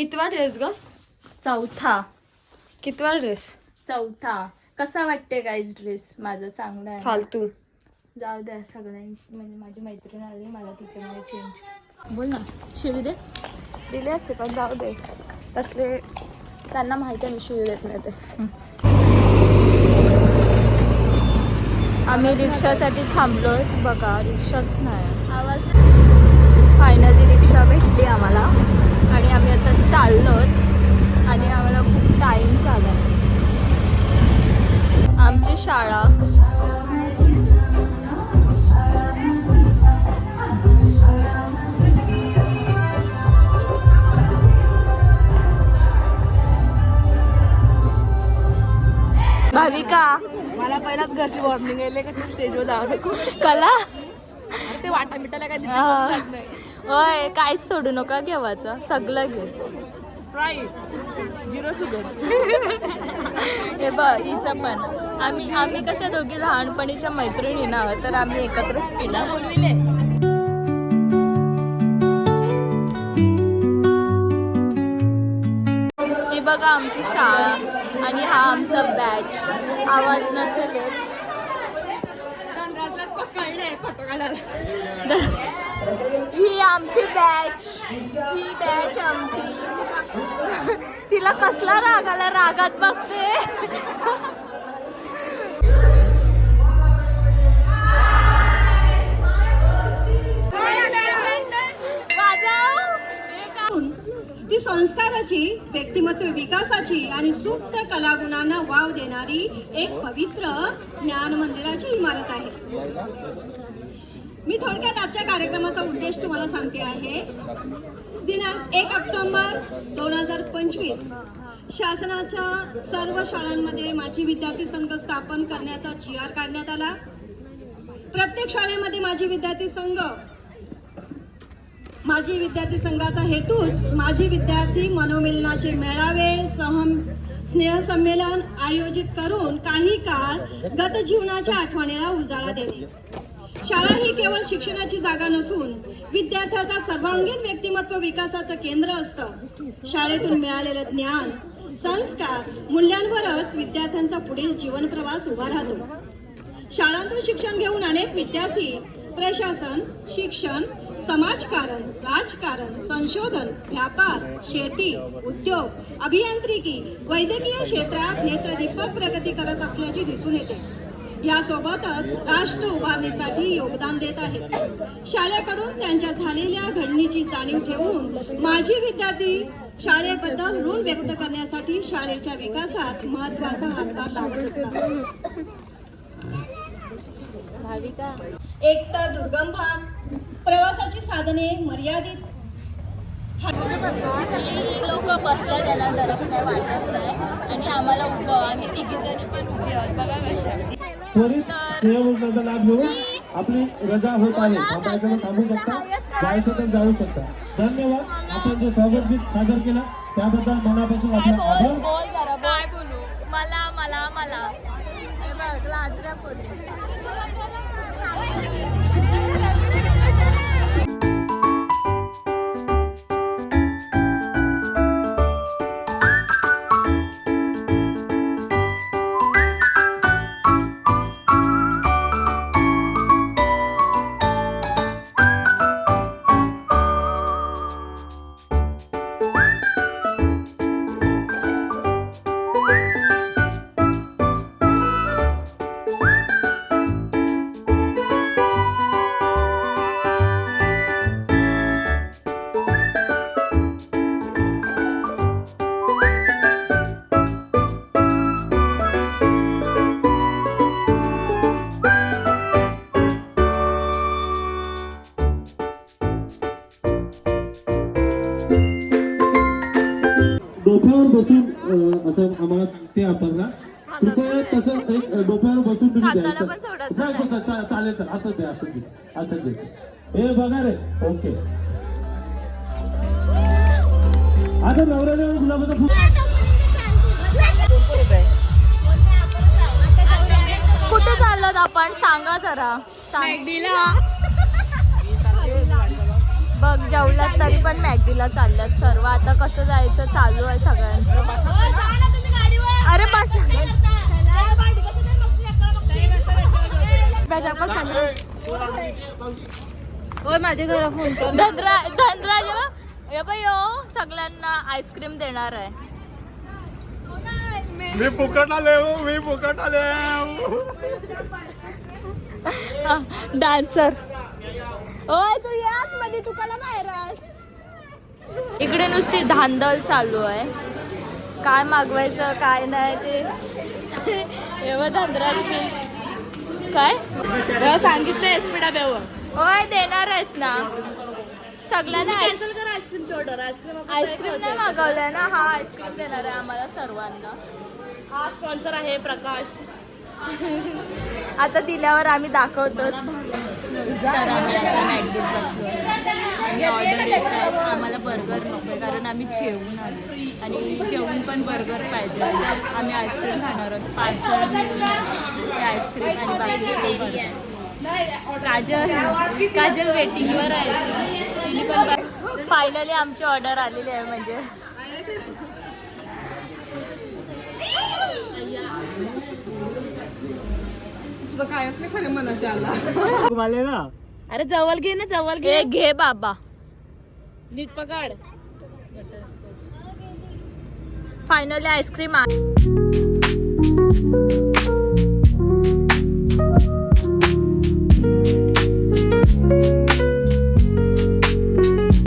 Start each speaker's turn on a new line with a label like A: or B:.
A: कितवा ड्रेस ग?
B: चौथा.
A: कितवा ड्रेस?
B: चौथा. कसा वाटते गाईज ड्रेस माझा? चांगला आहे.
A: फालतू.
B: जाऊ द्या सगळ्यांनी, म्हणजे माझी मैत्रीण आली मला तिच्यामुळे चेंज. बोल ना, शिवी दे.
A: दिले असते पण जाऊ दे, तसले त्यांना माहिती आहे मी शिवी देत नाही ते.
B: आम्ही रिक्षासाठी थांबलोय. बघा रिक्षाच नाही.
A: आवाज.
B: फायनली रिक्षा भेटली आम्हाला आणि आम्ही आता चाललोत आणि आम्हाला खूप टाईम झाला. आमची शाळा भाविका.
A: मला पहिलाच घरची वॉर्निंग आहे की तू स्टेजवर जाऊ नको.
B: कला
A: ते वाटा मिटायला काय नाही.
B: होय, काहीच सोडू नका घेवायचं, सगळं घे.
A: Sprite 0 sugar.
B: हे बघ हिचं पण. आम्ही कशा दोघी लहानपणीच्या मैत्रिणी ना, तर आम्ही एकत्रच पिणार. ही बघा आमची शाळा आणि हा आमचा बॅच. आवाज नसेल येत. ही आमची बॅच. ही बॅच आमची. तिला कसला राग आला, रागात बघते.
C: ती संस्काराची, व्यक्तिमत्व विकासाची आणि सुप्त कलागुणांना वाव देणारी एक पवित्र ज्ञान मंदिराची इमारत आहे. मी थोडक्यात आजच्या कार्यक्रमाचा उद्देश तुम्हाला सांगते आहे. दिनांक 1 ऑक्टोबर 2025 शासनाच्या सर्व शाळांमध्ये माझी विद्यार्थी संघ स्थापन करण्याचा GR काढण्यात आला. प्रत्येक शाळेमध्ये माझी विद्यार्थी संघाचा हेतूच माझी विद्यार्थी मनोमिलनाचे मेळावे, स्नेहसंमेलन आयोजित करून काही काळ गत जीवनाच्या आठवणीला उजाळा देणे. शाळा ही केवळ शिक्षणाची जागा नसून विद्यार्थ्याचा सर्वांगीण व्यक्तिमत्व विकासाचं केंद्र असतं. शाळेतून मिळालेलं ज्ञान, संस्कार, मूल्यांवरच विद्यार्थ्यांचा पुढील जीवन प्रवास उभा राहतो. शाळांतून शिक्षण घेऊन अनेक विद्यार्थी प्रशासन, शिक्षण, समाजकारण, राजकारण, संशोधन, व्यापार, शेती, उद्योग, अभियांत्रिकी, वैद्यकीय क्षेत्रात नेत्रदीपक प्रगती करत असल्याचे दिसून येते. यासोबतच राष्ट्र उभारणीसाठी योगदान देत आहेत. शाळेकडून त्यांच्या झालेल्या घडणीची जाणीव ठेवून माझी विद्यार्थी शाळेबद्दल ऋण व्यक्त करण्यासाठी शाळेच्या विकासात महत्त्वाचा हातभार लावत असतात.
B: भाविका.
C: एक तर दुर्गम भाग, प्रवासाची साधने मर्यादित.
B: ही लोक बसल्या त्यांना जरासं काय वाटत नाही आणि आम्हाला उभं, आम्ही तिघीजणी पण उभी आहोत. बघा कशा.
D: त्वरित सेवाचा लाभ घेऊन आपली रजा होत आहे. थांबायचं तर थांबू शकता, जायचं तर जाऊ शकता. धन्यवाद. आपण जे स्वागत गीत सादर केलं त्याबद्दल मनापासून आपला आभार.
B: काय बोलू? मला हे बघ लाजऱ्या पोलीस.
D: डोक्यावर बसून असं आम्हाला सांगते अपर्णा. कृपया तसं एक डोक्यावर बसून तुम्ही द्यायचं. चालेल तर असं दे. हे बघा रे. ओके. आता नवऱ्याने गुलाबाचा फुल.
B: कुठे चाललोत आपण? सांगा जरा. बघ जेवलात तरी पण मॅगडीला चालल्यात सर्व. आता कसं जायचं चालू आहे सगळ्यांचं. अरे बस
A: माझ्या घरा फोन कर.
B: धनराज ये बाई हो सगळ्यांना आईस्क्रीम देणार आहे.
D: मी फुकट आले
B: डान्सर ओय तू यात मध्ये तू कला बाहेरस. इकडे नुसती धांदल चालू आहे. काय मागवायचं काय नाही ते एवढं धनराज काय
A: सांगितलं एसपीडा बेवर
B: होय देणार आहेस ना सगळ्यांना.
A: आईस्क्रीमची ऑर्डर.
B: आईस्क्रीम नाही मागवलंय ना. हा आईस्क्रीम देणार आहे आम्हाला सर्वांना.
A: हा स्पॉन्सर आहे प्रकाश.
B: आता दिल्यावर आम्ही दाखवतोच. तर आम्ही आता मॅगडीत बसलो आणि ऑर्डर येत आहे. आम्हाला बर्गर नको आहे कारण आम्ही जेवून आलो आणि जेवून पण बर्गर पाहिजे. आम्ही आईस्क्रीम खाणार आहोत 5 जण मिळून ते आईस्क्रीम आणि बाकी काजल वेटिंगवर आहे. तिने पण फायनली आमची ऑर्डर आलेली आहे. म्हणजे
C: कायच नाही खरे मनाशी आला.
A: अरे जवळ घे ना जवळ घे.
B: घे बाबा
A: नीट पकड.
B: Finally ice cream